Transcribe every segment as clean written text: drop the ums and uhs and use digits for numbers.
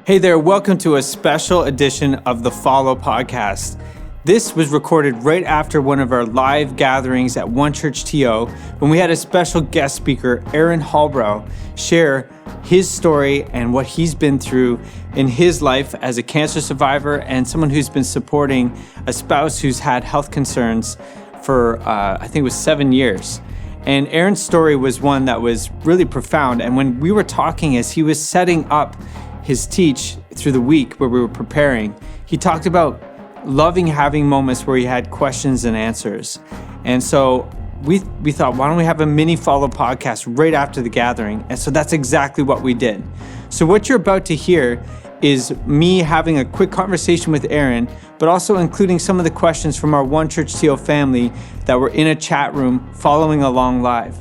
Hey there, welcome to a special edition of the Follow podcast. This was recorded right after one of our live gatherings at One Church TO when we had a special guest speaker, Aaron Hallbrow, share his story and what he's been through in his life as a cancer survivor and someone who's been supporting a spouse who's had health concerns for, I think it was 7 years. And Aaron's story was one that was really profound. And when we were talking as he was setting up his teach through the week where we were preparing, he talked about loving having moments where he had questions and answers. And so we thought, why don't we have a mini follow podcast right after the gathering? And so that's exactly what we did. So what you're about to hear is me having a quick conversation with Aaron, but also including some of the questions from our One Church TO family that were in a chat room following along live.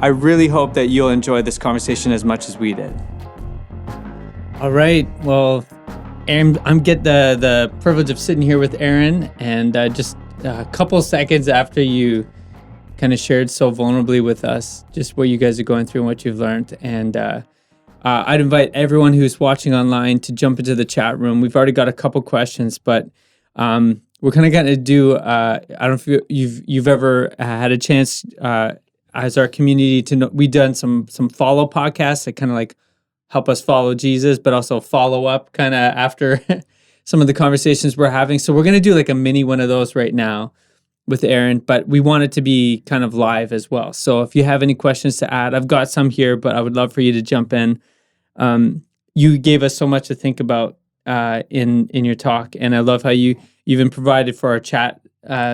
I really hope that you'll enjoy this conversation as much as we did. All right. Well, Aaron, I'm getting the privilege of sitting here with Aaron, and just a couple seconds after you kind of shared so vulnerably with us just what you guys are going through and what you've learned. And I'd invite everyone who's watching online to jump into the chat room. We've already got a couple questions, but we're kind of going to do, I don't know if you've ever had a chance as our community to know, we've done some follow podcasts that kind of like help us follow Jesus, but also follow up kind of after some of the conversations we're having. So we're going to do like a mini one of those right now with Aaron, but we want it to be kind of live as well. So if you have any questions to add, I've got some here, but I would love for you to jump in. You gave us so much to think about in your talk, and I love how you even provided for our chat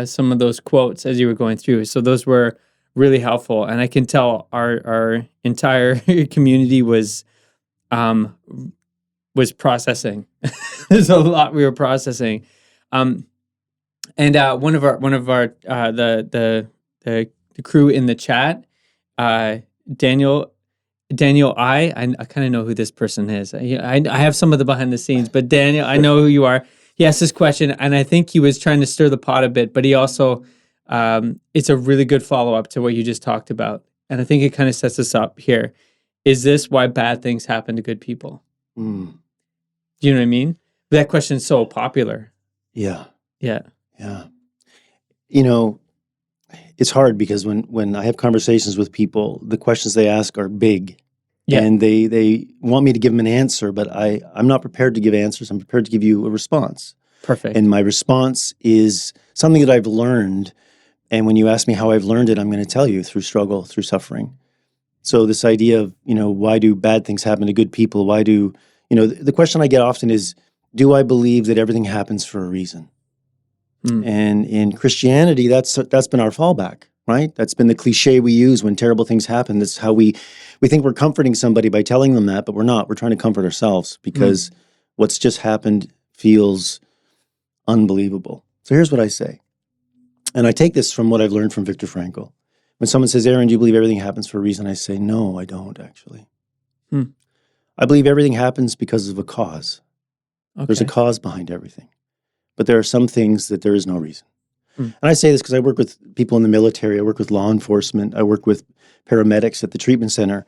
some of those quotes as you were going through. So those were really helpful, and I can tell our entire community was processing. There's a lot we were processing, and one of our the crew in the chat, Daniel, I kind of know who this person is. I have some of the behind the scenes, but Daniel, I know who you are. He asked this question, and I think he was trying to stir the pot a bit, but he also it's a really good follow up to what you just talked about, and I think it kind of sets us up here. Is this why bad things happen to good people? Do you know what I mean? That question's so popular. Yeah. Yeah. You know, it's hard because when I have conversations with people, the questions they ask are big. Yeah. And they want me to give them an answer, but I'm not prepared to give answers. I'm prepared to give you a response. Perfect. And my response is something that I've learned. And when you ask me how I've learned it, I'm going to tell you through struggle, through suffering. So this idea of, why do bad things happen to good people? Why do, the question I get often is, do I believe that everything happens for a reason? And in Christianity, that's been our fallback, right? That's been the cliche we use when terrible things happen. That's how we think we're comforting somebody by telling them that, but we're not. We're trying to comfort ourselves because what's just happened feels unbelievable. So here's what I say. And I take this from what I've learned from Viktor Frankl. When someone says, Aaron, do you believe everything happens for a reason? I say, no, I don't actually. I believe everything happens because of a cause. Okay. There's a cause behind everything. But there are some things that there is no reason. And I say this because I work with people in the military. I work with law enforcement. I work with paramedics at the treatment center.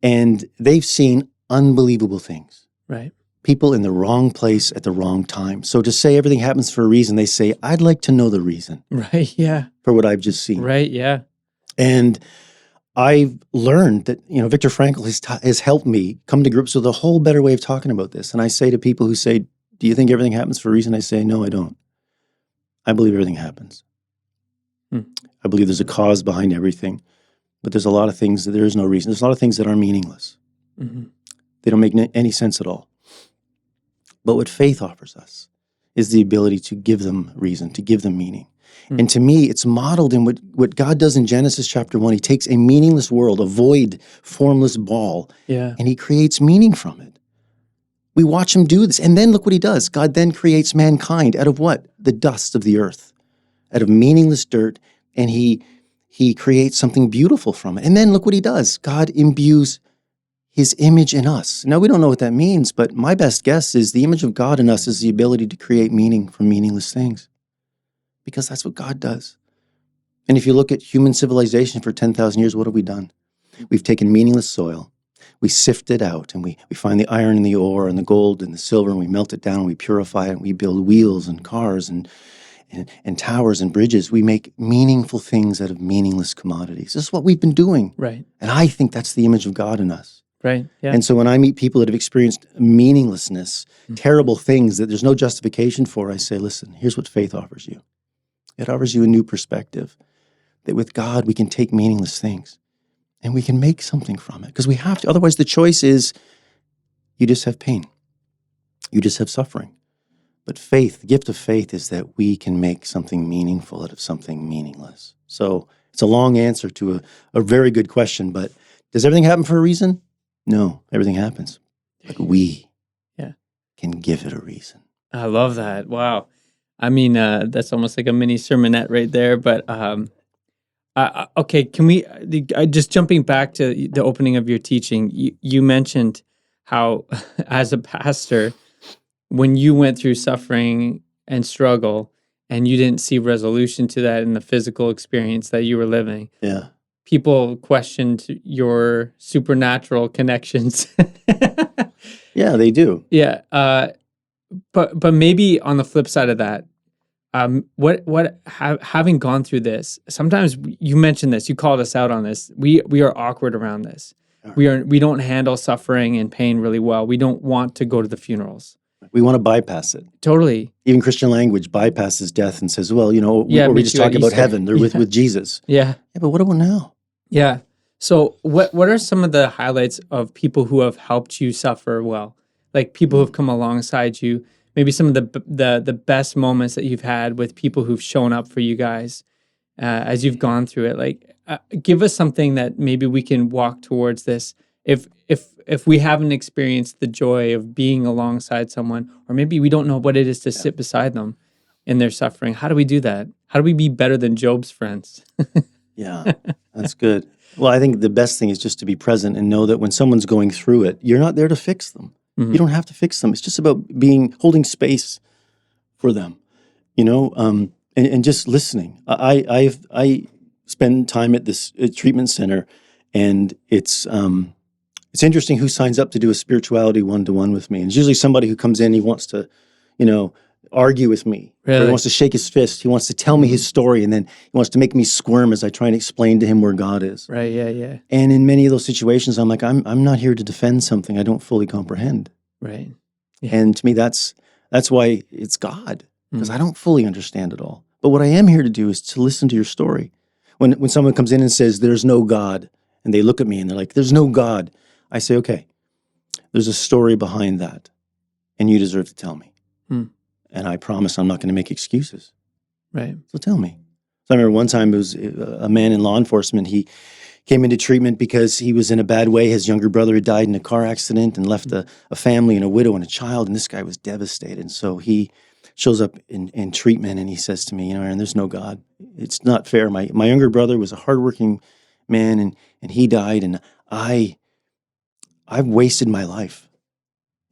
And they've seen unbelievable things. Right. People in the wrong place at the wrong time. So to say everything happens for a reason, they say, I'd like to know the reason. Right, yeah. For what I've just seen. Right, yeah. And I've learned that, Viktor Frankl has helped me come to grips with a whole better way of talking about this. And I say to people who say, do you think everything happens for a reason? I say, no, I don't. I believe everything happens. I believe there's a cause behind everything. But there's a lot of things that there is no reason. There's a lot of things that are meaningless. They don't make any sense at all. But what faith offers us is the ability to give them reason, to give them meaning. And to me, it's modeled in what God does in Genesis chapter 1. He takes a meaningless world, a void, formless ball, and he creates meaning from it. We watch him do this. And then look what he does. God then creates mankind out of what? The dust of the earth, out of meaningless dirt, and he creates something beautiful from it. And then look what he does. God imbues his image in us. Now, we don't know what that means, but my best guess is the image of God in us is the ability to create meaning from meaningless things. Because that's what God does. And if you look at human civilization for 10,000 years, what have we done? We've taken meaningless soil, We sift it out, and we find the iron and the ore and the gold and the silver, and we melt it down, and we purify it, and we build wheels and cars and towers and bridges. We make meaningful things out of meaningless commodities. This is what we've been doing. Right. And I think that's the image of God in us. Right. Yeah. And so when I meet people that have experienced meaninglessness, terrible things that there's no justification for, I say, listen, here's what faith offers you. It offers you a new perspective, that with God, we can take meaningless things and we can make something from it, because we have to. Otherwise, the choice is you just have pain. You just have suffering. But faith, the gift of faith, is that we can make something meaningful out of something meaningless. So it's a long answer to a very good question, but does everything happen for a reason? No, everything happens. But we can give it a reason. I love that. Wow. I mean, that's almost like a mini sermonette right there. But okay, can we, just jumping back to the opening of your teaching, you mentioned how as a pastor, when you went through suffering and struggle and you didn't see resolution to that in the physical experience that you were living, people questioned your supernatural connections. Yeah, they do. Yeah. But maybe on the flip side of that, having gone through this, sometimes you mentioned this, you called us out on this. We are awkward around this. We don't handle suffering and pain really well. We don't want to go to the funerals. We want to bypass it. Totally. Even Christian language bypasses death and says, well, we just talk about heaven. They're with Jesus. Yeah. Yeah, but what about now? Yeah. So what are some of the highlights of people who have helped you suffer well? Like people who have come alongside you, maybe some of the best moments that you've had with people who've shown up for you guys as you've gone through it. Like, give us something that maybe we can walk towards this. If we haven't experienced the joy of being alongside someone, or maybe we don't know what it is to sit beside them in their suffering, how do we do that? How do we be better than Job's friends? Yeah, that's good. Well, I think the best thing is just to be present and know that when someone's going through it, you're not there to fix them. Mm-hmm. You don't have to fix them. It's just about holding space for them, and just listening. I spend time at this treatment center, and it's interesting who signs up to do a spirituality one-to-one with me. And it's usually somebody who comes in, he wants to, argue with me. Really? Or he wants to shake his fist. He wants to tell me his story, and then he wants to make me squirm as I try and explain to him where God is. Right, yeah. And in many of those situations, I'm like, I'm not here to defend something I don't fully comprehend. Right. Yeah. And to me, that's why it's God, because I don't fully understand it all. But what I am here to do is to listen to your story. When someone comes in and says, there's no God, and they look at me and they're like, there's no God, I say, okay, there's a story behind that, and you deserve to tell me. And I promise I'm not going to make excuses. Right. So tell me. So I remember one time it was a man in law enforcement. He came into treatment because he was in a bad way. His younger brother had died in a car accident and left a family and a widow and a child, and this guy was devastated. And so he shows up in treatment, and he says to me, Aaron, there's no God. It's not fair. My younger brother was a hardworking man, and he died, and I've wasted my life.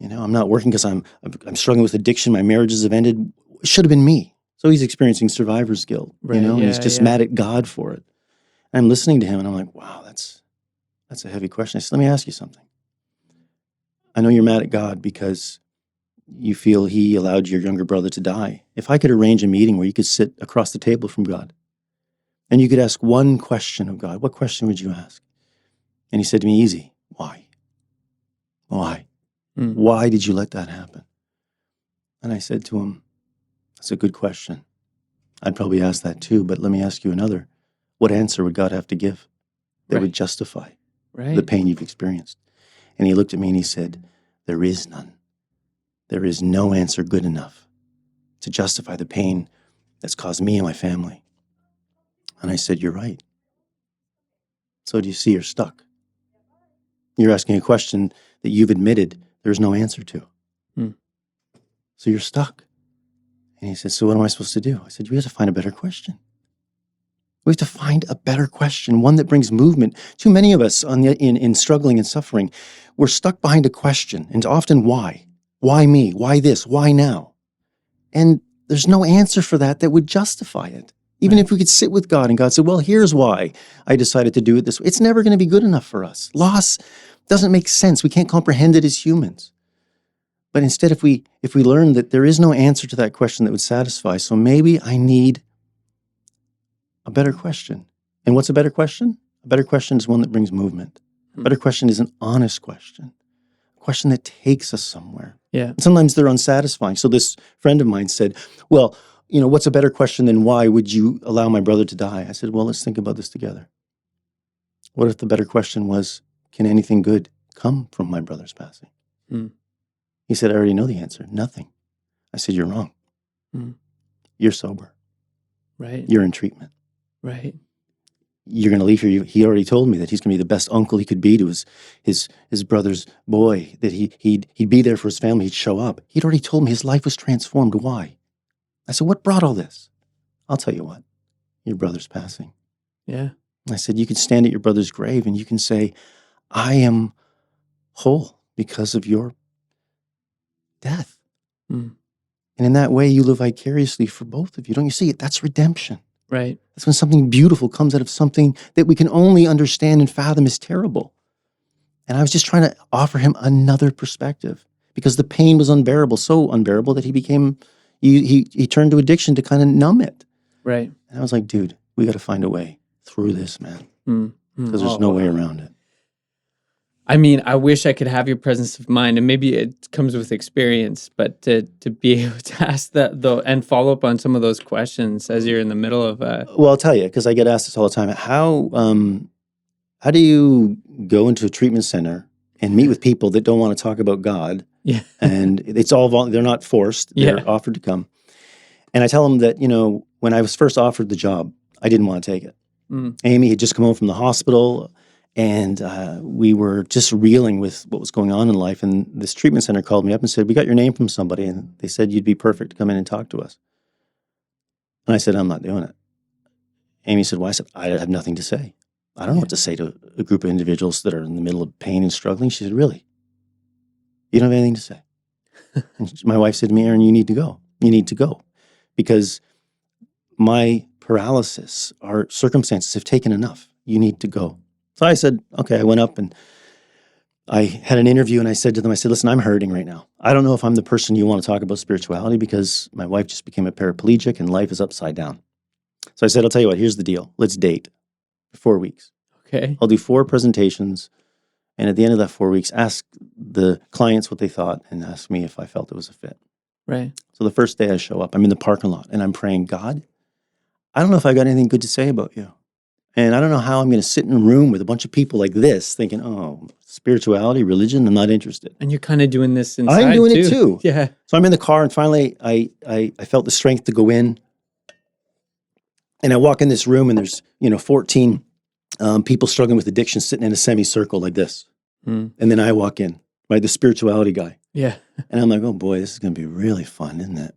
I'm not working because I'm struggling with addiction. My marriages have ended. It should have been me. So he's experiencing survivor's guilt, and he's just mad at God for it. And I'm listening to him, and I'm like, wow, that's a heavy question. I said, let me ask you something. I know you're mad at God because you feel he allowed your younger brother to die. If I could arrange a meeting where you could sit across the table from God, and you could ask one question of God, what question would you ask? And he said to me, easy, why? Why? Why did you let that happen? And I said to him, that's a good question. I'd probably ask that too, but let me ask you another. What answer would God have to give that would justify the pain you've experienced? And he looked at me and he said, there is none. There is no answer good enough to justify the pain that's caused me and my family. And I said, you're right. So do you see you're stuck? You're asking a question that you've admitted there's no answer to. So you're stuck. And he said, so what am I supposed to do? I said, we have to find a better question. We have to find a better question, one that brings movement. Too many of us in struggling and suffering, we're stuck behind a question, and often why? Why me? Why this? Why now? And there's no answer for that would justify it. Even if we could sit with God and God said, well, here's why I decided to do it this way. It's never going to be good enough for us. Loss doesn't make sense. We can't comprehend it as humans. But instead, if we learn that there is no answer to that question that would satisfy, so maybe I need a better question. And what's a better question? A better question is one that brings movement. A better question is an honest question. A question that takes us somewhere. Yeah. And sometimes they're unsatisfying. So this friend of mine said, well, what's a better question than why would you allow my brother to die? I said, well, let's think about this together. What if the better question was, can anything good come from my brother's passing? He said, I already know the answer. Nothing. I said, you're wrong. You're sober. Right. You're in treatment. Right. You're going to leave here. He already told me that he's going to be the best uncle he could be to his brother's boy, that he'd be there for his family. He'd show up. He'd already told me his life was transformed. Why? I said, what brought all this? I'll tell you what. Your brother's passing. Yeah. I said, you can stand at your brother's grave and you can say, I am whole because of your death. And in that way, you live vicariously for both of you. Don't you see it? That's redemption. Right. That's when something beautiful comes out of something that we can only understand and fathom is terrible. And I was just trying to offer him another perspective because the pain was unbearable, so unbearable that he became, he turned to addiction to kind of numb it. Right. And I was like, dude, we got to find a way through this, man. Because there's no way around it. I mean, I wish I could have your presence of mind, and maybe it comes with experience, but to be able to ask that though and follow up on some of those questions as you're in the middle of Well, I'll tell you, because I get asked this all the time. How do you go into a treatment center and meet with people that don't want to talk about God? Yeah. And it's all they're not forced. They're offered to come. And I tell them that, when I was first offered the job, I didn't want to take it. Amy had just come home from the hospital. And we were just reeling with what was going on in life. And this treatment center called me up and said, we got your name from somebody. And they said, you'd be perfect to come in and talk to us. And I said, I'm not doing it. Amy said, why? I said, I have nothing to say. I don't know what to say to a group of individuals that are in the middle of pain and struggling. She said, really? You don't have anything to say? And my wife said to me, Aaron, you need to go. You need to go. Because my paralysis, our circumstances have taken enough. You need to go. So I said, okay, I went up and I had an interview and I said to them, listen, I'm hurting right now. I don't know if I'm the person you want to talk about spirituality because my wife just became a paraplegic and life is upside down. So I said, I'll tell you what, here's the deal. Let's date for 4 weeks. Okay. I'll do 4 presentations. And at the end of that 4 weeks, ask the clients what they thought and ask me if I felt it was a fit. Right. So the first day I show up, I'm in the parking lot and I'm praying, God, I don't know if I got anything good to say about you. And I don't know how I'm going to sit in a room with a bunch of people like this thinking, oh, spirituality, religion, I'm not interested. And you're kind of doing this inside I'm doing it too. Yeah. So I'm in the car and finally I felt the strength to go in. And I walk in this room and there's, 14 people struggling with addiction sitting in a semicircle like this. And then I walk in, right, the spirituality guy. Yeah. And I'm like, oh boy, this is going to be really fun, isn't it?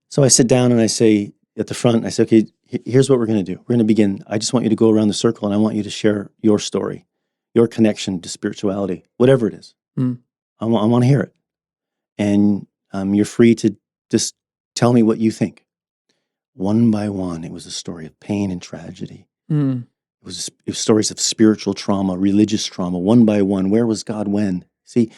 So I sit down and I say at the front, I say, okay, here's what we're going to do. We're going to begin. I just want you to go around the circle and I want you to share your story, your connection to spirituality, whatever it is. I want to hear it. And you're free to just tell me what you think. One by one, it was a story of pain and tragedy. It was stories of spiritual trauma, religious trauma, one by one. Where was God when? See,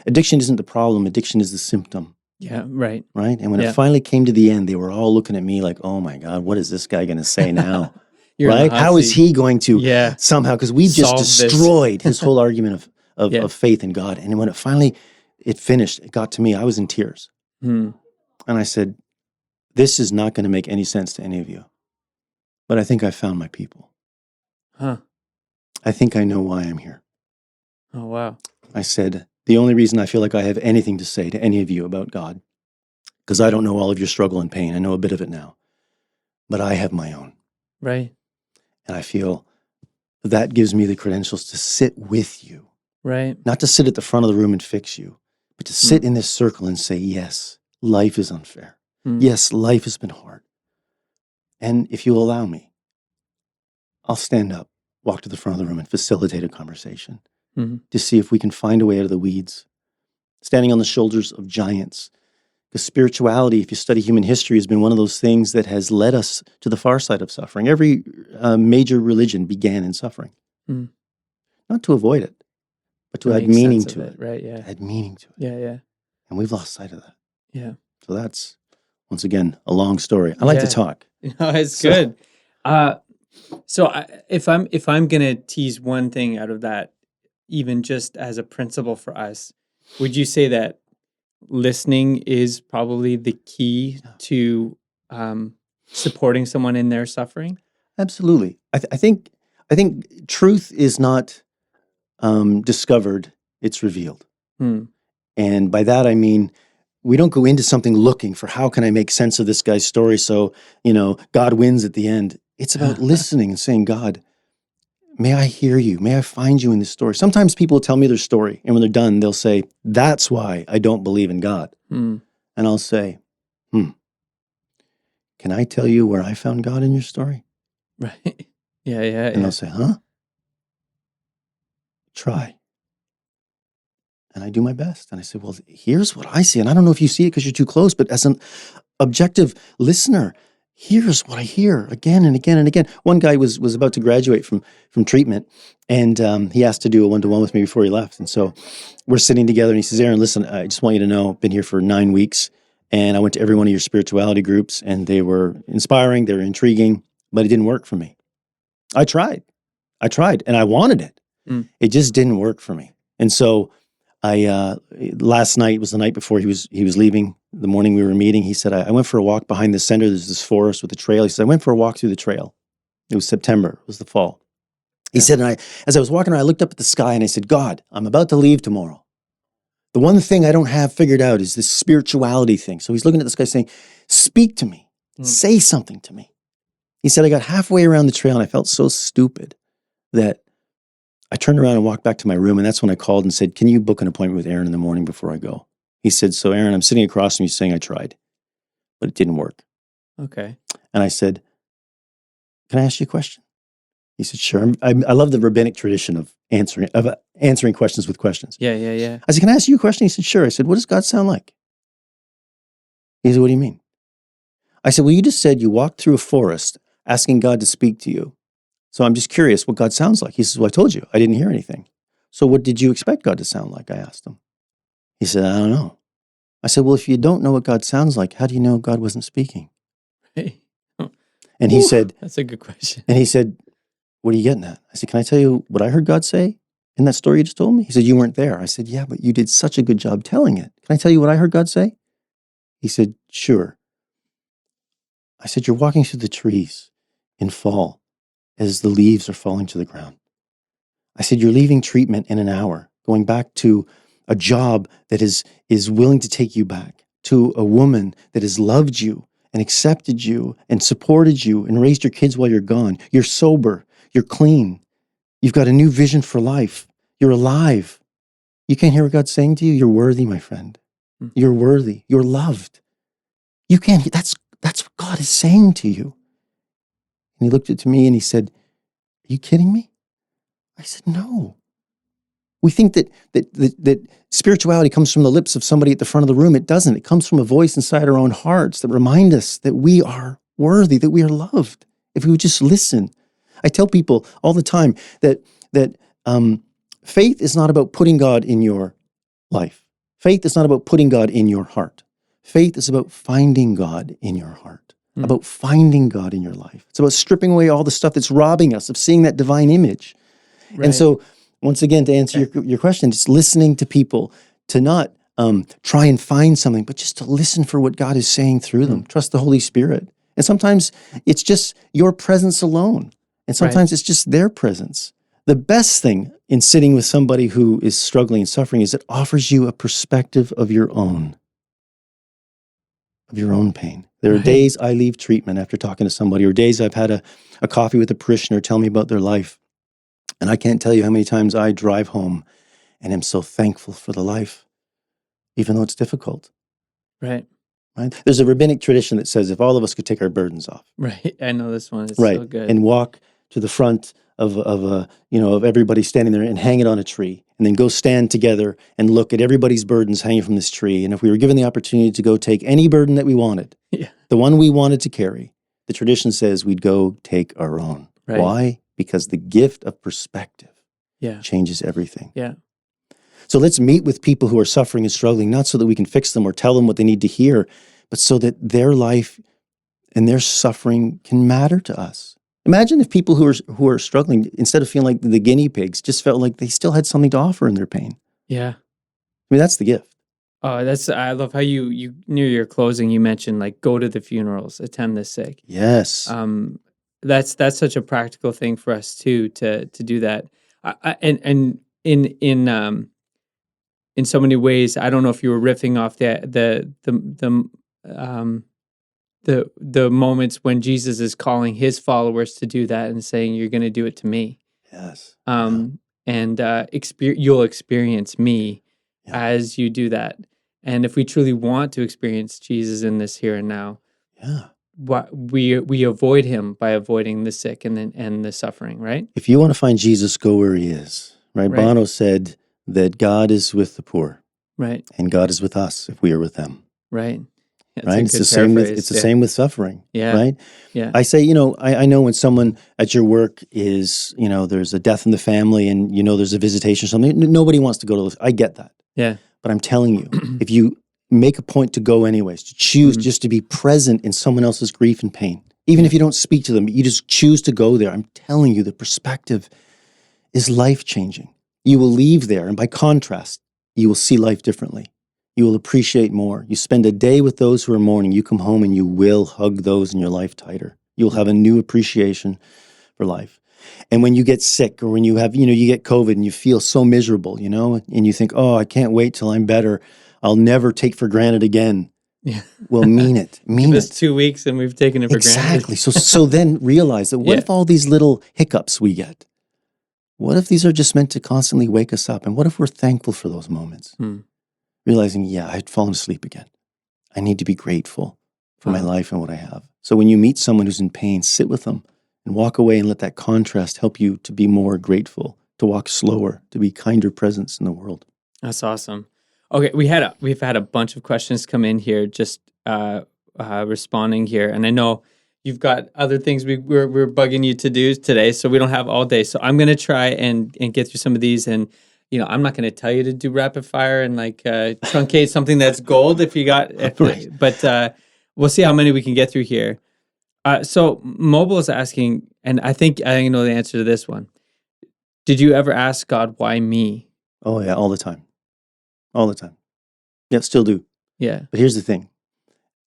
addiction isn't the problem. Addiction is the symptom. Yeah, right. Right? And when it finally came to the end, they were all looking at me like, oh my God, what is this guy going to say now? Right? How is he going to somehow, because we just destroyed his whole argument of faith in God. And when it finished, it got to me, I was in tears. And I said, this is not going to make any sense to any of you. But I think I found my people. I think I know why I'm here. Oh, wow. I said, the only reason I feel like I have anything to say to any of you about God, because I don't know all of your struggle and pain. I know a bit of it now. But I have my own. Right. And I feel that gives me the credentials to sit with you. Right. Not to sit at the front of the room and fix you, but to sit in this circle and say, yes, life is unfair. Yes, life has been hard. And if you allow me, I'll stand up, walk to the front of the room and facilitate a conversation to see if we can find a way out of the weeds, standing on the shoulders of giants. Because spirituality, if you study human history, has been one of those things that has led us to the far side of suffering. Every major religion began in suffering. Not to avoid it, but to add meaning sense to of it. right? Yeah. Add meaning to it. Yeah. And we've lost sight of that. Yeah. So that's, once again, a long story. I like to Yeah. talk. No, it's So- good. If I'm gonna tease one thing out of that, even just as a principle for us, would you say that listening is probably the key to supporting someone in their suffering? Absolutely. I think truth is not discovered, it's revealed. Hmm. And by that, I mean, we don't go into something looking for how can I make sense of this guy's story so, God wins at the end. It's about listening and saying, God, may I hear you? May I find you in this story? Sometimes people will tell me their story, and when they're done, they'll say, that's why I don't believe in God. Hmm. And I'll say, can I tell you where I found God in your story? Right. Yeah. And they'll say, huh? Try. And I do my best. And I say, well, here's what I see. And I don't know if you see it because you're too close, but as an objective listener, here's what I hear again and again and again. One guy was about to graduate from treatment, and he asked to do a one-to-one with me before he left. And so we're sitting together, and he says, Aaron, listen, I just want you to know, I've been here for 9 weeks, and I went to every one of your spirituality groups, and they were inspiring, they were intriguing, but it didn't work for me. I tried, and I wanted it. It just didn't work for me. And so last night was the night before he was leaving. The morning we were meeting, he said, I went for a walk behind the center. There's this forest with a trail. He said, I went for a walk through the trail. It was September. It was the fall. He said, and as I was walking around, I looked up at the sky and I said, God, I'm about to leave tomorrow. The one thing I don't have figured out is this spirituality thing. So he's looking at the sky saying, speak to me. Say something to me. He said, I got halfway around the trail and I felt so stupid that I turned around and walked back to my room, and that's when I called and said, can you book an appointment with Aaron in the morning before I go? He said, so Aaron, I'm sitting across from you saying I tried, but it didn't work. Okay. And I said, can I ask you a question? He said, sure. I love the rabbinic tradition of answering questions with questions. Yeah. I said, can I ask you a question? He said, sure. I said, what does God sound like? He said, what do you mean? I said, well, you just said you walked through a forest asking God to speak to you. So I'm just curious what God sounds like. He says, well, I told you, I didn't hear anything. So what did you expect God to sound like? I asked him. He said, I don't know. I said, well, if you don't know what God sounds like, how do you know God wasn't speaking? Hey. And he said, that's a good question. And he said, what are you getting at? I said, can I tell you what I heard God say in that story you just told me? He said, you weren't there. I said, yeah, but you did such a good job telling it. Can I tell you what I heard God say? He said, sure. I said, you're walking through the trees in fall as the leaves are falling to the ground. I said, you're leaving treatment in an hour, going back to a job that is willing to take you back, to a woman that has loved you and accepted you and supported you and raised your kids while you're gone. You're sober. You're clean. You've got a new vision for life. You're alive. You can't hear what God's saying to you? You're worthy, my friend. You're worthy. You're loved. You can't, that's what God is saying to you. And he looked at me and he said, are you kidding me? I said, no. We think that spirituality comes from the lips of somebody at the front of the room. It doesn't. It comes from a voice inside our own hearts that remind us that we are worthy, that we are loved. If we would just listen. I tell people all the time that faith is not about putting God in your life. Faith is not about putting God in your heart. Faith is about finding God in your heart, about finding God in your life. It's about stripping away all the stuff that's robbing us of seeing that divine image. Right. And so, once again, to answer your question, just listening to people, to not try and find something, but just to listen for what God is saying through them. Trust the Holy Spirit. And sometimes it's just your presence alone. And sometimes it's just their presence. The best thing in sitting with somebody who is struggling and suffering is it offers you a perspective of your own pain. There are days I leave treatment after talking to somebody, or days I've had a coffee with a parishioner tell me about their life. And I can't tell you how many times I drive home and am so thankful for the life, even though it's difficult. Right? There's a rabbinic tradition that says if all of us could take our burdens off. Right. I know this one. It's so good. And walk to the front of everybody standing there and hang it on a tree, and then go stand together and look at everybody's burdens hanging from this tree. And if we were given the opportunity to go take any burden that we wanted, the one we wanted to carry, the tradition says we'd go take our own. Right. Why? Because the gift of perspective changes everything. Yeah. So let's meet with people who are suffering and struggling, not so that we can fix them or tell them what they need to hear, but so that their life and their suffering can matter to us. Imagine if people who are struggling, instead of feeling like the guinea pigs, just felt like they still had something to offer in their pain. Yeah. I mean, that's the gift. Oh, I love how you near your closing, you mentioned like go to the funerals, attend the sick. Yes. That's such a practical thing for us too, to do that. And in so many ways, I don't know if you were riffing off the moments when Jesus is calling his followers to do that and saying, "You're going to do it to me." Yes. And you'll experience me as you do that. And if we truly want to experience Jesus in this here and now, we avoid him by avoiding the sick and the suffering, right? If you want to find Jesus, go where he is, right? Bono said that God is with the poor, right? And God is with us if we are with them, right? Right? It's the same with suffering, right? Yeah. I say, I know when someone at your work is, there's a death in the family and, there's a visitation or something, nobody wants to go to those. I get that. Yeah. But I'm telling you, if you make a point to go anyways, to choose just to be present in someone else's grief and pain, even if you don't speak to them, you just choose to go there. I'm telling you, the perspective is life-changing. You will leave there, and by contrast, you will see life differently. You will appreciate more. You spend a day with those who are mourning. You come home and you will hug those in your life tighter. You'll have a new appreciation for life. And when you get sick or when you have, you get COVID and you feel so miserable, and you think, oh, I can't wait till I'm better. I'll never take for granted again. Yeah. Well, mean it. Mean it. 2 weeks and we've taken it for granted. Exactly. So then realize that what if all these little hiccups we get, what if these are just meant to constantly wake us up? And what if we're thankful for those moments? Realizing, I'd fallen asleep again. I need to be grateful for my life and what I have. So when you meet someone who's in pain, sit with them and walk away and let that contrast help you to be more grateful, to walk slower, to be kinder presence in the world. That's awesome. Okay, we've had a bunch of questions come in here, just responding here, and I know you've got other things we're bugging you to do today, so we don't have all day. So I'm gonna try and get through some of these, and I'm not gonna tell you to do rapid fire and truncate something that's gold if you got, but we'll see how many we can get through here. So Mobile is asking, and I think I know the answer to this one. Did you ever ask God, why me? Oh yeah, all the time. All the time. Yeah, still do. Yeah. But here's the thing.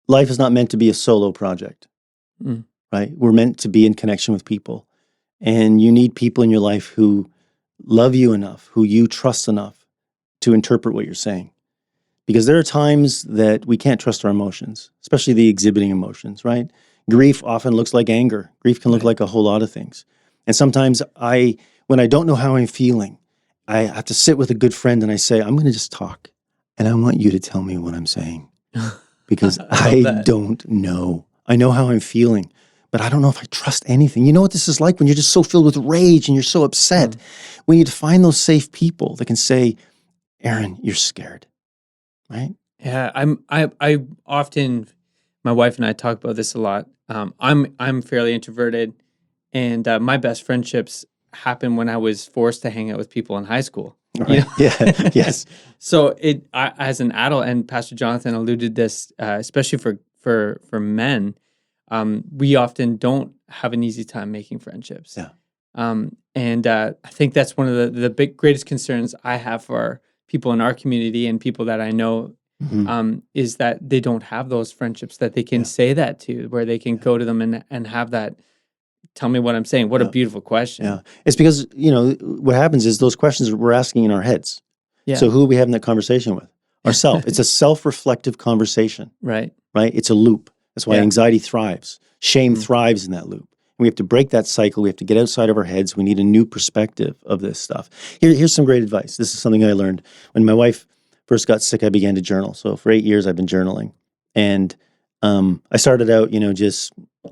Life is not meant to be a solo project, right? We're meant to be in connection with people. And you need people in your life who love you enough, who you trust enough to interpret what you're saying. Because there are times that we can't trust our emotions, especially the exhibiting emotions, right? Grief often looks like anger. Grief can look like a whole lot of things. And sometimes when I don't know how I'm feeling, I have to sit with a good friend and I say, I'm going to just talk. And I want you to tell me what I'm saying. Because I don't know. I know how I'm feeling, but I don't know if I trust anything. You know what this is like when you're just so filled with rage and you're so upset. We need to find those safe people that can say, Aaron, you're scared. Right? Yeah, I often, my wife and I talk about this a lot. I'm fairly introverted, and my best friendships happened when I was forced to hang out with people in high school. Right. Yeah. Yes. So as an adult, and Pastor Jonathan alluded this, especially for men, we often don't have an easy time making friendships. Yeah. And I think that's one of the greatest concerns I have for people in our community and people that I know, is that they don't have those friendships that they can say that to, where they can go to them and have that, tell me what I'm saying. What a beautiful question. Yeah. It's because, what happens is those questions we're asking in our heads. Yeah. So who are we having that conversation with? Ourself. It's a self-reflective conversation. Right. Right? It's a loop. That's why anxiety thrives. Shame thrives in that loop. And we have to break that cycle. We have to get outside of our heads. We need a new perspective of this stuff. Here's some great advice. This is something I learned. When my wife first got sick, I began to journal. So for 8 years, I've been journaling. And I started out,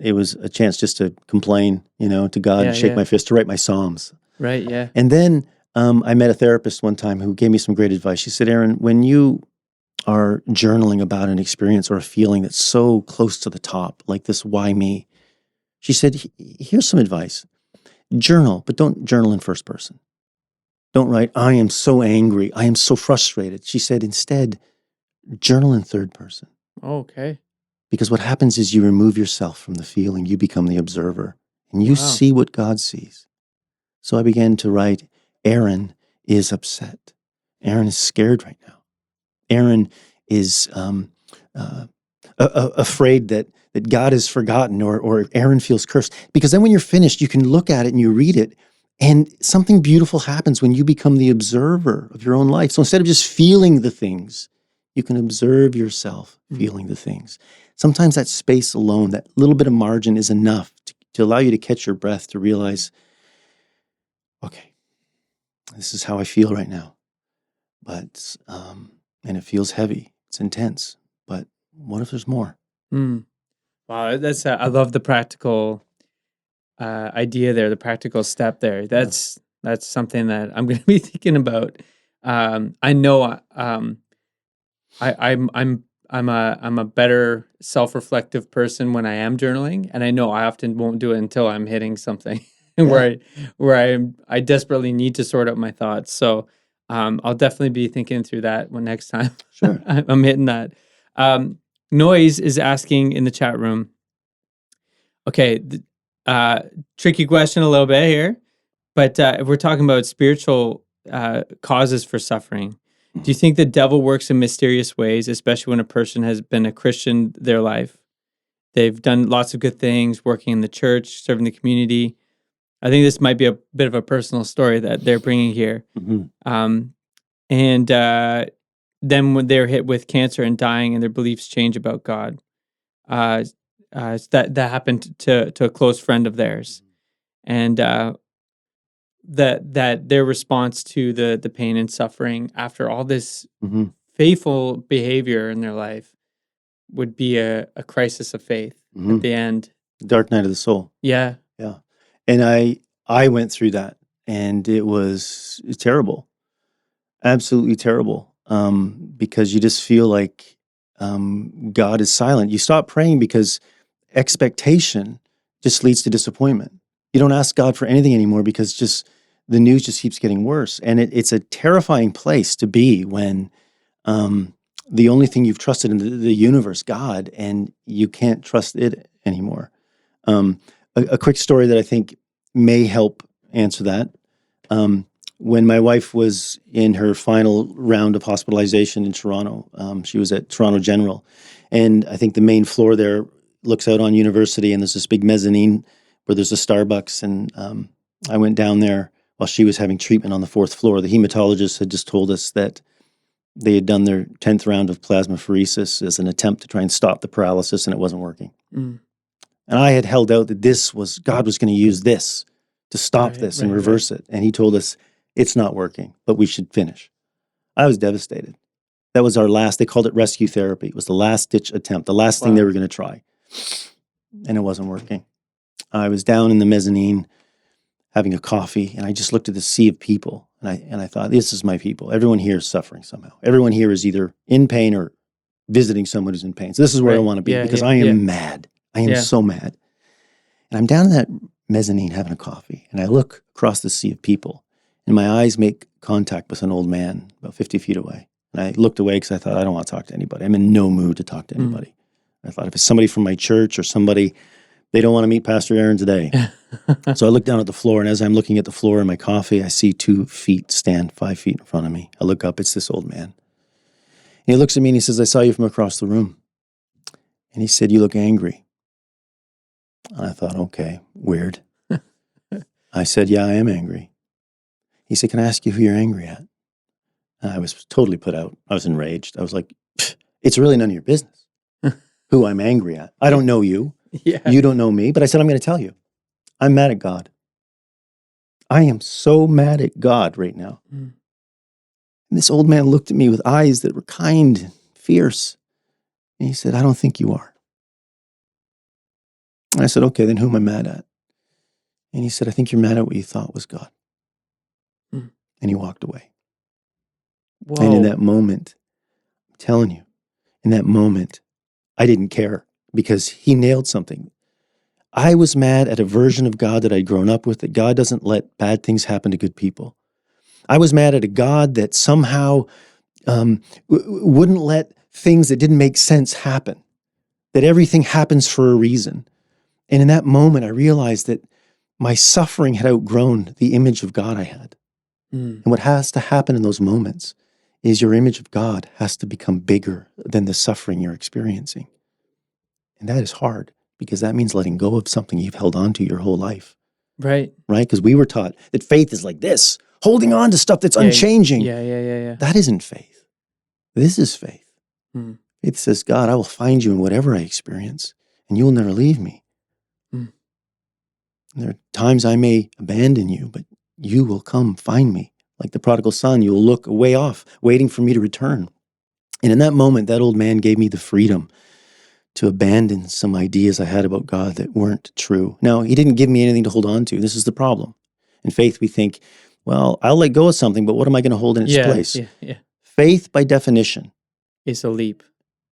it was a chance just to complain, to God and shake my fist, to write my Psalms. Right, yeah. And then I met a therapist one time who gave me some great advice. She said, Aaron, when you are journaling about an experience or a feeling that's so close to the top, like this, why me? She said, here's some advice. Journal, but don't journal in first person. Don't write, I am so angry. I am so frustrated. She said, instead, journal in third person. Okay. Because what happens is you remove yourself from the feeling. You become the observer. And you Wow. see what God sees. So I began to write, Aaron is upset. Aaron is scared right now. Aaron is afraid that God has forgotten, or Aaron feels cursed. Because then when you're finished, you can look at it and you read it, and something beautiful happens when you become the observer of your own life. So instead of just feeling the things, you can observe yourself feeling the things. Sometimes that space alone, that little bit of margin is enough to allow you to catch your breath, to realize, okay, this is how I feel right now. But, and it feels heavy. It's intense. But what if there's more? Wow, that's I love the practical idea there, the practical step there. That's something that I'm going to be thinking about. I know I'm a better self-reflective person when I am journaling, and I know I often won't do it until I'm hitting something where I desperately need to sort out my thoughts. So I'll definitely be thinking through that when next time Sure. I'm hitting that. Noise is asking in the chat room. Okay, tricky question a little bit here, but if we're talking about spiritual causes for suffering, do you think the devil works in mysterious ways, especially when a person has been a Christian their life? They've done lots of good things, working in the church, serving the community. I think this might be a bit of a personal story that they're bringing here. And then when they're hit with cancer and dying and their beliefs change about God, that happened to a close friend of theirs. And that their response to the pain and suffering after all this faithful behavior in their life would be a crisis of faith at the end. Dark night of the soul. Yeah. Yeah. And I went through that, and it was terrible. Absolutely terrible. Because you just feel like God is silent. You stop praying because expectation just leads to disappointment. You don't ask God for anything anymore because just the news just keeps getting worse. And it's a terrifying place to be when the only thing you've trusted in the universe, God, and you can't trust it anymore. A quick story that I think may help answer that. When my wife was in her final round of hospitalization in Toronto, she was at Toronto General, and I think the main floor there looks out on University, and there's this big mezzanine where there's a Starbucks, and I went down there while she was having treatment on the 4th floor. The hematologist had just told us that they had done their 10th round of plasmapheresis as an attempt to try and stop the paralysis, and it wasn't working. And I had held out that God was going to use this to stop this and reverse it. And he told us, it's not working, but we should finish. I was devastated. That was our last, they called it rescue therapy. It was the last ditch attempt, the last thing they were going to try. And it wasn't working. I was down in the mezzanine having a coffee, and I just looked at the sea of people, and I thought, this is my people. Everyone here is suffering somehow. Everyone here is either in pain or visiting someone who's in pain. So this is where I want to be, because I am mad. I am so mad. And I'm down in that mezzanine having a coffee, and I look across the sea of people, and my eyes make contact with an old man about 50 feet away. And I looked away because I thought, I don't want to talk to anybody. I'm in no mood to talk to anybody. I thought, if it's somebody from my church or somebody, they don't want to meet Pastor Aaron today. So I look down at the floor, and as I'm looking at the floor in my coffee, I see 2 feet stand 5 feet in front of me. I look up, it's this old man. And he looks at me and he says, I saw you from across the room. And he said, you look angry. And I thought, okay, weird. I said, yeah, I am angry. He said, can I ask you who you're angry at? And I was totally put out. I was enraged. I was like, it's really none of your business who I'm angry at. I don't know you. You don't know me. But I said, I'm going to tell you. I'm mad at God. I am so mad at God right now. And this old man looked at me with eyes that were kind and fierce. And he said, I don't think you are. And I said, okay, then who am I mad at? And he said, I think you're mad at what you thought was God. And he walked away. Whoa. And in that moment, I'm telling you, in that moment, I didn't care because he nailed something. I was mad at a version of God that I'd grown up with, that God doesn't let bad things happen to good people. I was mad at a God that somehow wouldn't let things that didn't make sense happen, that everything happens for a reason. And in that moment, I realized that my suffering had outgrown the image of God I had. Mm. And what has to happen in those moments is your image of God has to become bigger than the suffering you're experiencing. And that is hard because that means letting go of something you've held on to your whole life, Right. right? Because we were taught that faith is like this, holding on to stuff that's Yeah, unchanging. Yeah. That isn't faith. This is faith. Mm. Faith says, God, I will find you in whatever I experience, and you will never leave me. Mm. And there are times I may abandon you, but you will come find me. Like the prodigal son, you will look way off, waiting for me to return. And in that moment, that old man gave me the freedom to abandon some ideas I had about God that weren't true. Now, he didn't give me anything to hold on to. This is the problem. In faith, we think, well, I'll let go of something, but what am I going to hold in its place? Yeah. Faith, by definition, It's a leap.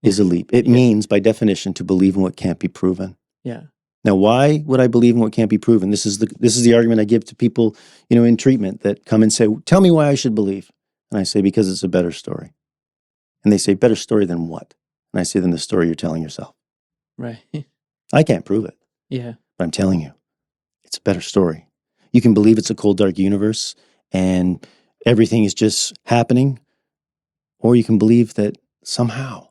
is a leap. It means, by definition, to believe in what can't be proven. Yeah. Now, why would I believe in what can't be proven? This is the argument I give to people, in treatment that come and say, tell me why I should believe. And I say, because it's a better story. And they say, better story than what? And I say, than the story you're telling yourself. Right. I can't prove it, Yeah. but I'm telling you, it's a better story. You can believe it's a cold, dark universe and everything is just happening, or you can believe that somehow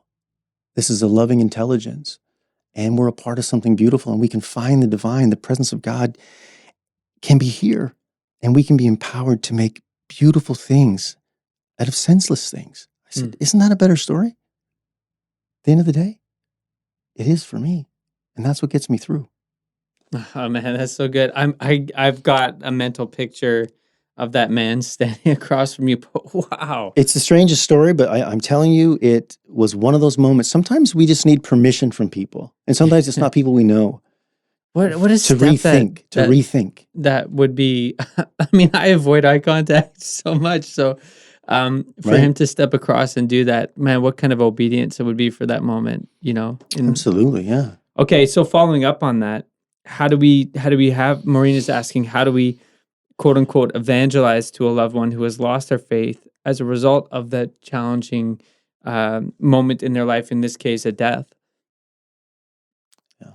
this is a loving intelligence and we're a part of something beautiful and we can find the divine, the presence of God can be here and we can be empowered to make beautiful things out of senseless things. I said, Isn't that a better story? At the end of the day, it is for me. And that's what gets me through. Oh man, that's so good. I've got a mental picture of that man standing across from you. Wow. It's the strangest story, but I'm telling you, it was one of those moments. Sometimes we just need permission from people. And sometimes it's not people we know. What is to rethink. That would be, I mean, I avoid eye contact so much. So for Right. him to step across and do that, man, what kind of obedience it would be for that moment, Absolutely, yeah. Okay, so following up on that, how do we have, Maureen is asking, how do we, quote unquote, evangelize to a loved one who has lost their faith as a result of that challenging moment in their life, in this case, a death? Yeah.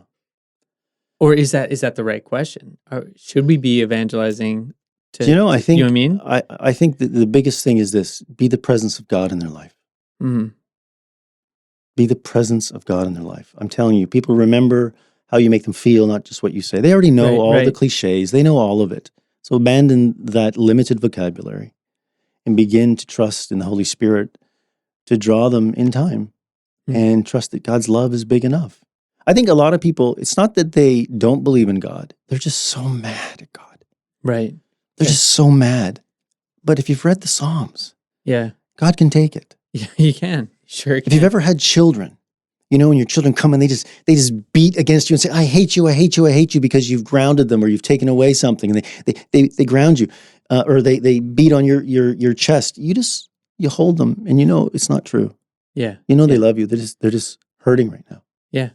Or is that the right question? Or should we be evangelizing to, I think, you know what I mean? I think that the biggest thing is this: be the presence of God in their life. Mm-hmm. Be the presence of God in their life. I'm telling you, people remember how you make them feel, not just what you say. They already know all the cliches. They know all of it. So abandon that limited vocabulary and begin to trust in the Holy Spirit to draw them in time and trust that God's love is big enough. I think a lot of people, it's not that they don't believe in God. They're just so mad at God. Right. They're just so mad. But if you've read the Psalms, Yeah. God can take it. Yeah, you can. Sure can. If you've ever had children, when your children come and they just beat against you and say, I hate you, I hate you, I hate you, because you've grounded them or you've taken away something, and they ground you, or they beat on your chest. You hold them and it's not true. Yeah. They love you. They're just hurting right now. Yeah.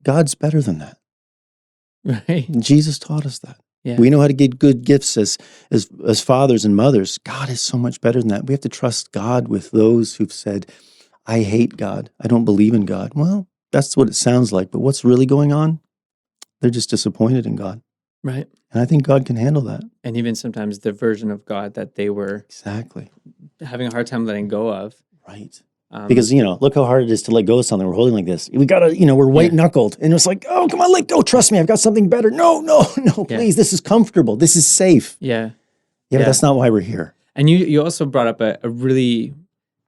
God's better than that. Right. Jesus taught us that. Yeah. We know how to get good gifts as fathers and mothers. God is so much better than that. We have to trust God with those who've said, I hate God. I don't believe in God. Well, that's what it sounds like. But what's really going on? They're just disappointed in God. Right. And I think God can handle that. And even sometimes the version of God that they were Exactly having a hard time letting go of. Right. Because, look how hard it is to let go of something. We're holding like this. We got to, we're white knuckled. And it's like, oh, come on, let go. Trust me. I've got something better. No, please. This is comfortable. This is safe. Yeah. Yeah, but that's not why we're here. And you also brought up a really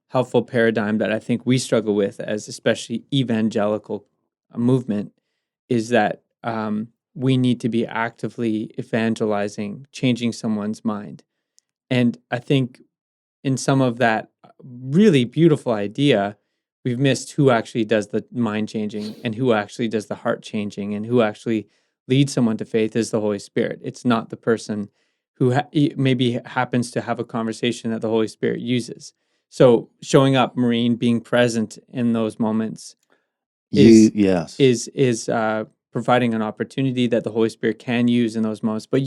helpful paradigm that I think we struggle with as especially evangelical movement, is that we need to be actively evangelizing, changing someone's mind. And I think in some of that really beautiful idea, we've missed who actually does the mind changing and who actually does the heart changing and who actually leads someone to faith is the Holy Spirit. It's not the person who maybe happens to have a conversation that the Holy Spirit uses. So showing up, Maureen, being present in those moments is providing an opportunity that the Holy Spirit can use in those moments. But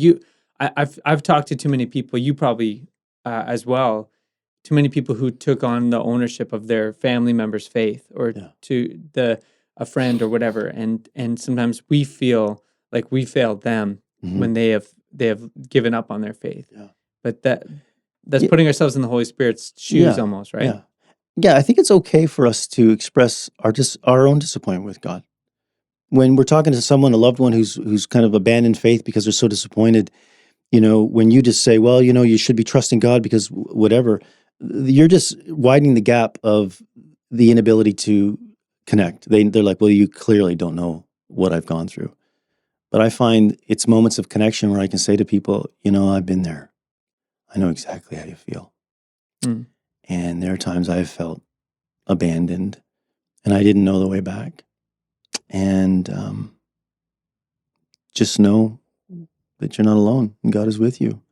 I've talked to too many people. You probably as well. Too many people who took on the ownership of their family member's faith, or Yeah. to a friend or whatever, and sometimes we feel like we failed them Mhm. when they have given up on their faith. Yeah. But that's Yeah. putting ourselves in the Holy Spirit's shoes, almost, right? Yeah. Yeah, I think it's okay for us to express our own disappointment with God. When we're talking to someone, a loved one who's kind of abandoned faith because they're so disappointed, when you just say, well, you should be trusting God because whatever, you're just widening the gap of the inability to connect. They're like, well, you clearly don't know what I've gone through. But I find it's moments of connection where I can say to people, I've been there. I know exactly how you feel. Mm. And there are times I've felt abandoned and I didn't know the way back. And just know that you're not alone and God is with you.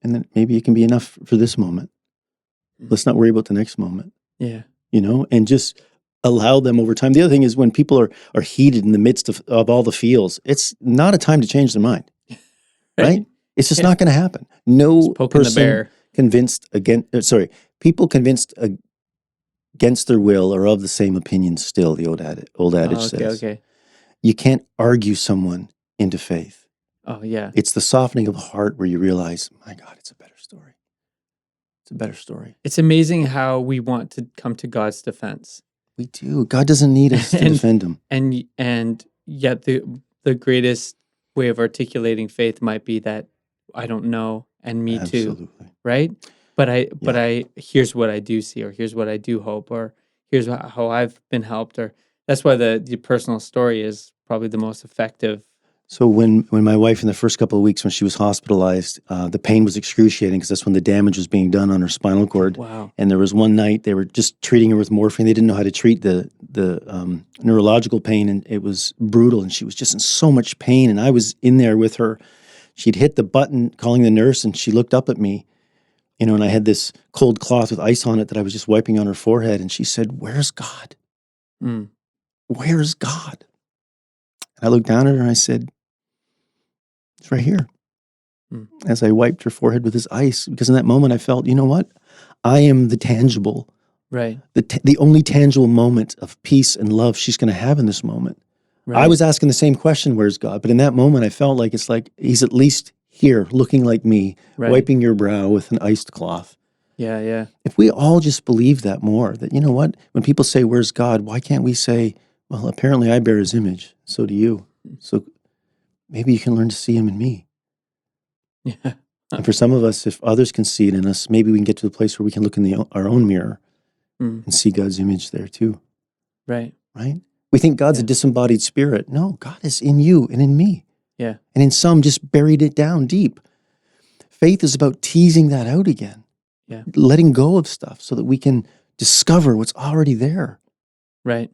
And that maybe it can be enough for this moment. Let's not worry about the next moment. Yeah. And just allow them over time. The other thing is when people are heated in the midst of all the feels, it's not a time to change their mind, right? It's just not going to happen. No poking the person bear. people convinced against their will are of the same opinion still, the old adage says. Okay. You can't argue someone into faith. Oh, yeah. It's the softening of the heart where you realize, my God, it's a better story. It's a better story. It's amazing how we want to come to God's defense. We do. God doesn't need us to defend him. And yet the greatest way of articulating faith might be that I don't know, and me Absolutely. too, right? But here's what I do see, or here's what I do hope, or here's how I've been helped, or that's why the personal story is probably the most effective. So when my wife, in the first couple of weeks when she was hospitalized, the pain was excruciating because that's when the damage was being done on her spinal cord. Wow. And there was one night they were just treating her with morphine. They didn't know how to treat the neurological pain, and it was brutal. And she was just in so much pain. And I was in there with her. She'd hit the button calling the nurse, and she looked up at me, and I had this cold cloth with ice on it that I was just wiping on her forehead. And she said, "Where's God? Mm. Where's God?" And I looked down at her and I said, "It's right here." Mm. As I wiped her forehead with this ice, because in that moment I felt, you know what? I am the tangible, right? The only tangible moment of peace and love she's going to have in this moment. Right. I was asking the same question, "Where's God?" But in that moment, I felt like it's like he's at least here, looking like me, right, wiping your brow with an iced cloth. Yeah. If we all just believe that more, that, you know what? When people say, "Where's God?" Why can't we say, "Well, apparently I bear his image. So do you. So maybe you can learn to see him in me." Yeah. And for some of us, if others can see it in us, maybe we can get to the place where we can look in our own mirror and see God's image there too. Right. We think God's a disembodied spirit. No, God is in you and in me. Yeah. And in some, just buried it down deep. Faith is about teasing that out again. Yeah. Letting go of stuff so that we can discover what's already there. Right.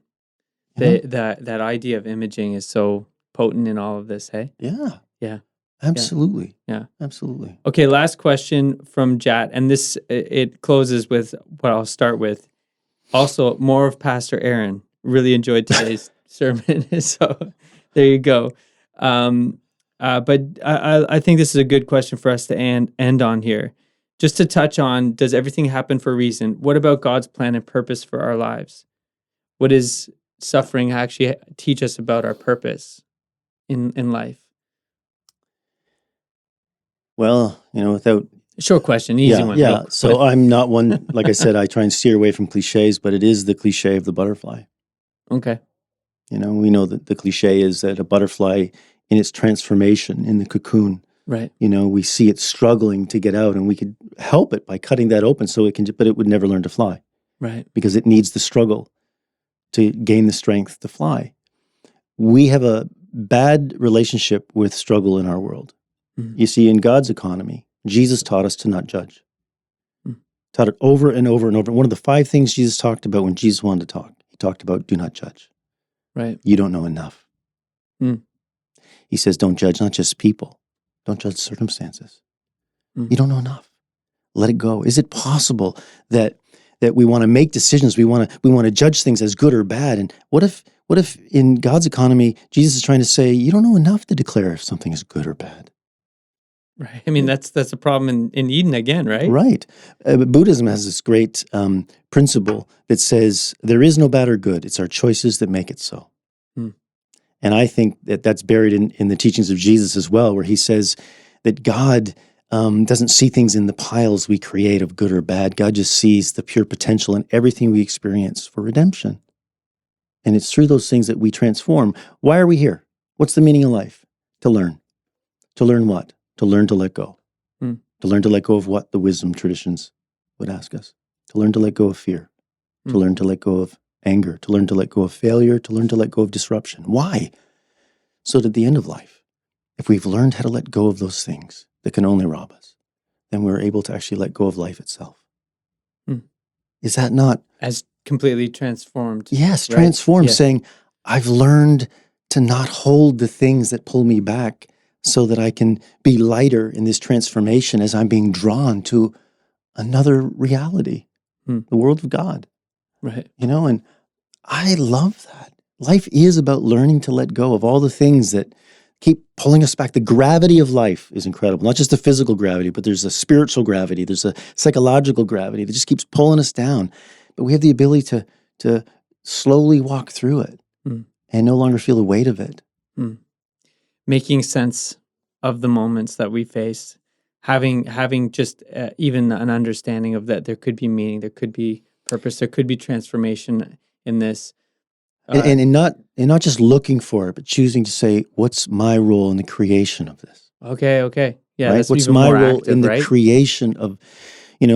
That idea of imaging is so potent in all of this, hey? Yeah. Yeah. Absolutely. Yeah. Absolutely. Okay, last question from Jat, and this, it closes with what I'll start with. Also, more of Pastor Aaron. Really enjoyed today's sermon, so there you go. But I think this is a good question for us to end on here. Just to touch on, does everything happen for a reason? What about God's plan and purpose for our lives? What does suffering actually teach us about our purpose in life? Well, without... Short question, easy one. Yeah. So I'm not one, like I said, I try and steer away from cliches, but it is the cliche of the butterfly. Okay. We know that the cliche is that a butterfly in its transformation in the cocoon, right? We see it struggling to get out, and we could help it by cutting that open so it can, but it would never learn to fly. Right. Because it needs the struggle to gain the strength to fly. We have a bad relationship with struggle in our world. Mm-hmm. You see, in God's economy, Jesus taught us to not judge. Mm-hmm. Taught it over and over and over. One of the 5 things Jesus talked about when Jesus wanted to talk, he talked about do not judge. Right. You don't know enough. Mm. He says don't judge not just people. Don't judge circumstances. Mm. You don't know enough. Let it go. Is it possible that we want to make decisions, we want to judge things as good or bad? And what if in God's economy, Jesus is trying to say, you don't know enough to declare if something is good or bad. Right. I mean, that's a problem in Eden again, right? Right. Buddhism has this great principle that says there is no bad or good. It's our choices that make it so. Hmm. And I think that that's buried in the teachings of Jesus as well, where he says that God doesn't see things in the piles we create of good or bad. God just sees the pure potential in everything we experience for redemption. And it's through those things that we transform. Why are we here? What's the meaning of life? To learn. To learn what? To learn to let go. Hmm. To learn to let go of what the wisdom traditions would ask us. To learn to let go of fear. To learn to let go of anger. To learn to let go of failure. To learn to let go of disruption. Why? So that at the end of life, if we've learned how to let go of those things that can only rob us, then we're able to actually let go of life itself. Hmm. Is that not... As completely transformed. Yes, right? transformed, Yeah. saying, I've learned to not hold the things that pull me back so that I can be lighter in this transformation as I'm being drawn to another reality, the world of God. Right. And I love that. Life is about learning to let go of all the things that keep pulling us back. The gravity of life is incredible. Not just the physical gravity, but there's a spiritual gravity. There's a psychological gravity that just keeps pulling us down. But we have the ability to slowly walk through it and no longer feel the weight of it. Making sense of the moments that we face, having just even an understanding of that there could be meaning, there could be purpose, there could be transformation in this. And not just looking for it, but choosing to say, what's my role in the creation of this? Okay. Yeah, right? that's What's even my more role active, in the right? creation of,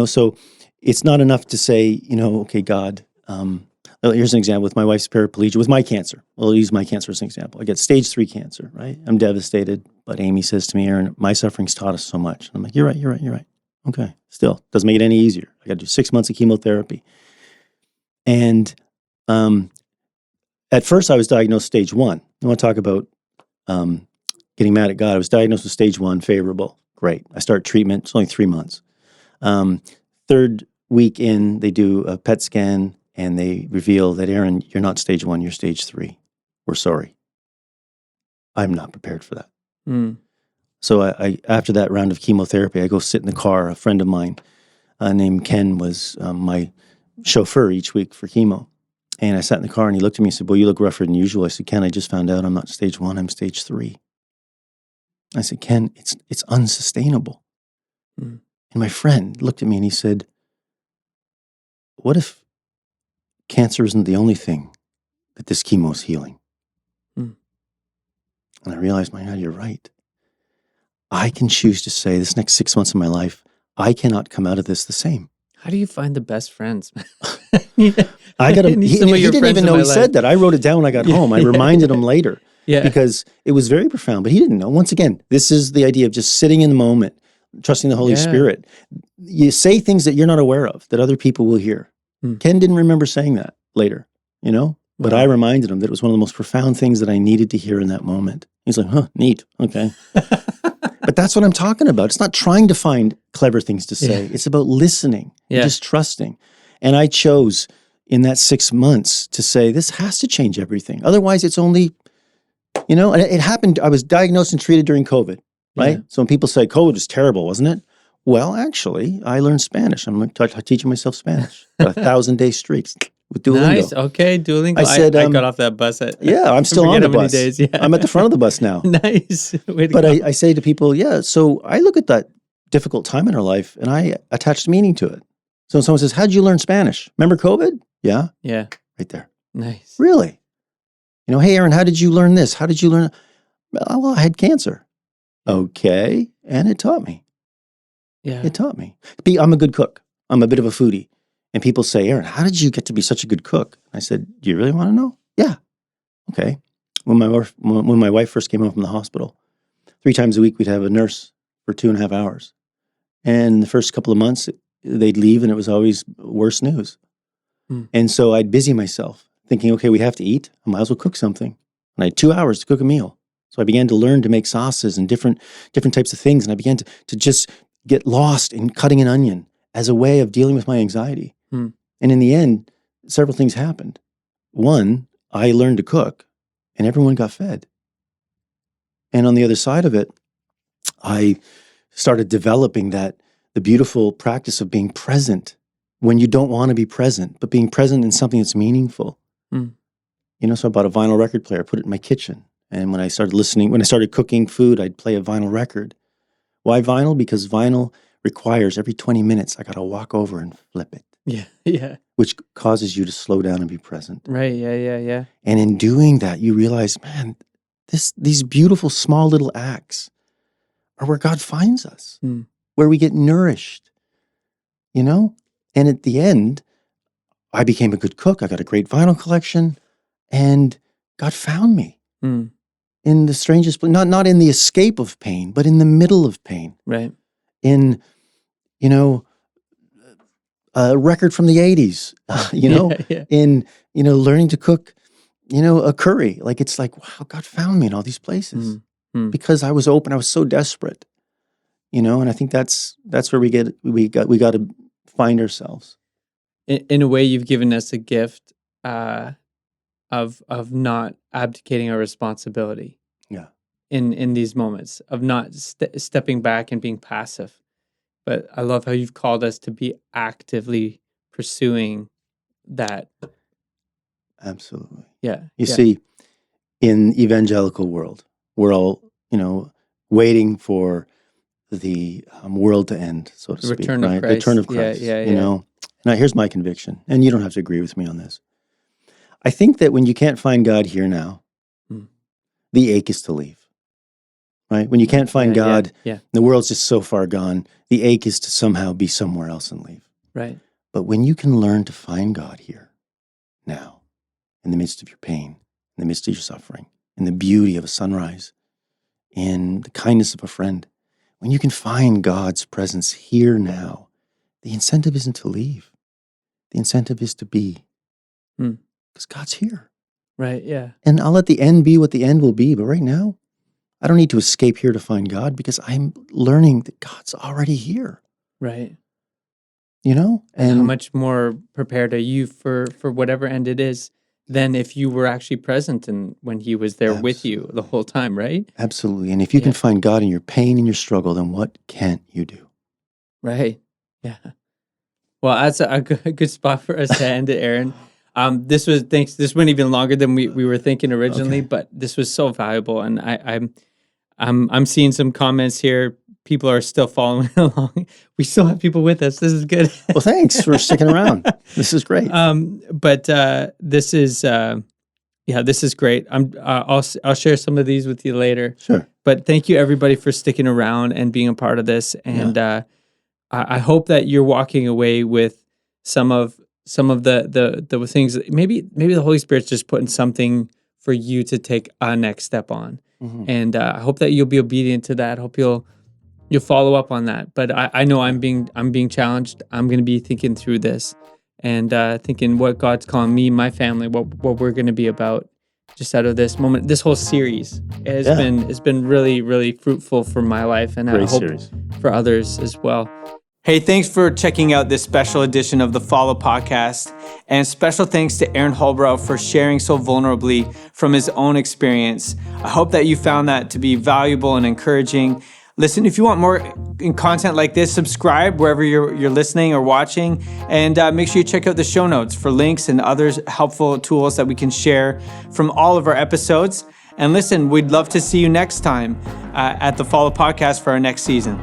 so it's not enough to say, okay, God, here's an example with my wife's paraplegia, with my cancer. I'll use my cancer as an example. I get stage 3 cancer, right? I'm devastated, but Amy says to me, Aaron, my suffering's taught us so much. I'm like, you're right. Okay, still, doesn't make it any easier. I got to do 6 months of chemotherapy. And at first I was diagnosed stage 1. I want to talk about getting mad at God. I was diagnosed with stage 1, favorable. Great. I start treatment. It's only 3 months. Third week in, they do a PET scan and they reveal that, Aaron, you're not stage 1, you're stage 3. We're sorry. I'm not prepared for that. So I after that round of chemotherapy, I go sit in the car. A friend of mine named Ken was my chauffeur each week for chemo. And I sat in the car and he looked at me and said, "Boy, you look rougher than usual." I said, "Ken, I just found out I'm not stage 1, I'm stage 3. I said, "Ken, it's unsustainable." And my friend looked at me and he said, "What if cancer isn't the only thing that this chemo is healing?" And I realized, my God, you're right. I can choose to say this next 6 months of my life, I cannot come out of this the same. How do you find the best friends? I got him. He didn't even know he said that. I wrote it down when I got home. I reminded him later because it was very profound, but he didn't know. Once again, this is the idea of just sitting in the moment, trusting the Holy Spirit. You say things that you're not aware of, that other people will hear. Ken didn't remember saying that later, but I reminded him that it was one of the most profound things that I needed to hear in that moment. He's like, "Huh, neat. Okay." But that's what I'm talking about. It's not trying to find clever things to say. It's about listening and just trusting. And I chose in that 6 months to say, this has to change everything. Otherwise, it's only, and it happened. I was diagnosed and treated during COVID, right? So when people say COVID was terrible, wasn't it? Well, actually, I learned Spanish. I'm teaching myself Spanish. Got 1,000-day streaks with Duolingo. Nice. Okay, Duolingo. I said, I got off that bus at... I'm still on the bus. Days, I'm at the front of the bus now. Nice. But I say to people, so I look at that difficult time in our life and I attach meaning to it. So when someone says, "How'd you learn Spanish? Remember COVID?" Yeah. Right there. Nice. Really? "Hey, Aaron, how did you learn this? How did you learn?" "Well, I had cancer." Okay. And it taught me. It taught me. I'm a good cook. I'm a bit of a foodie. And people say, "Aaron, how did you get to be such a good cook?" I said, "Do you really want to know?" "Yeah." Okay. When my wife first came home from the hospital, 3 times a week we'd have a nurse for 2.5 hours. And the first couple of months, they'd leave and it was always worse news. And so I'd busy myself thinking, okay, we have to eat. I might as well cook something. And I had 2 hours to cook a meal. So I began to learn to make sauces and different types of things. And I began to just get lost in cutting an onion as a way of dealing with my anxiety. And in the end, several things happened. One, I learned to cook and everyone got fed. And on the other side of it, I started developing the beautiful practice of being present when you don't want to be present, but being present in something that's meaningful. Mm. So I bought a vinyl record player, put it in my kitchen. And when I started cooking food, I'd play a vinyl record. Why vinyl? Because vinyl requires every 20 minutes, I got to walk over and flip it. Yeah. Which causes you to slow down and be present. Right, yeah. And in doing that, you realize, man, these beautiful small little acts are where God finds us, where we get nourished, And at the end, I became a good cook. I got a great vinyl collection, and God found me in the strangest place, not in the escape of pain, but in the middle of pain. Right. In, a record from the 80s, in, learning to cook, a curry. Like, it's like, wow, God found me in all these places because I was open. I was so desperate, and I think that's where we got to find ourselves. In a way, you've given us a gift of not abdicating our responsibility. Yeah. In these moments of not stepping back and being passive. But I love how you've called us to be actively pursuing that. Absolutely. Yeah. You see, in evangelical world, we're all, waiting for the world to end, so to speak. Return right? of Christ. The return of Christ. Yeah. Now, here's my conviction, and you don't have to agree with me on this. I think that when you can't find God here now, the ache is to leave. Right? When you can't find God, the world's just so far gone, the ache is to somehow be somewhere else and leave. Right. But when you can learn to find God here, now, in the midst of your pain, in the midst of your suffering, in the beauty of a sunrise, in the kindness of a friend, when you can find God's presence here now, the incentive isn't to leave. The incentive is to be. Because God's here. Right, yeah. And I'll let the end be what the end will be, but right now, I don't need to escape here to find God because I'm learning that God's already here. Right. And how much more prepared are you for whatever end it is than if you were actually present and when he was there with you the whole time, right? Absolutely. And if you can find God in your pain and your struggle, then what can't you do? Right. Yeah. Well, that's a good spot for us to end it, Aaron. This went even longer than we were thinking originally, but this was so valuable, and I'm seeing some comments here. People are still following along. We still have people with us. This is good. Well, thanks for sticking around. This is great. But this is this is great. I'll share some of these with you later. Sure. But thank you everybody for sticking around and being a part of this, and I hope that you're walking away with some of the things that maybe the Holy Spirit's just putting something for you to take a next step on. And I hope that you'll be obedient to that. I hope you'll follow up on that. But I know I'm being challenged. I'm going to be thinking through this and thinking what God's calling me, my family, what we're going to be about just out of this moment. This whole series has been really, really fruitful for my life, and I hope for others as well. Hey, thanks for checking out this special edition of the Follow Podcast. And special thanks to Aaron Holbrow for sharing so vulnerably from his own experience. I hope that you found that to be valuable and encouraging. Listen, if you want more content like this, subscribe wherever you're listening or watching. And make sure you check out the show notes for links and other helpful tools that we can share from all of our episodes. And listen, we'd love to see you next time at the Follow Podcast for our next season.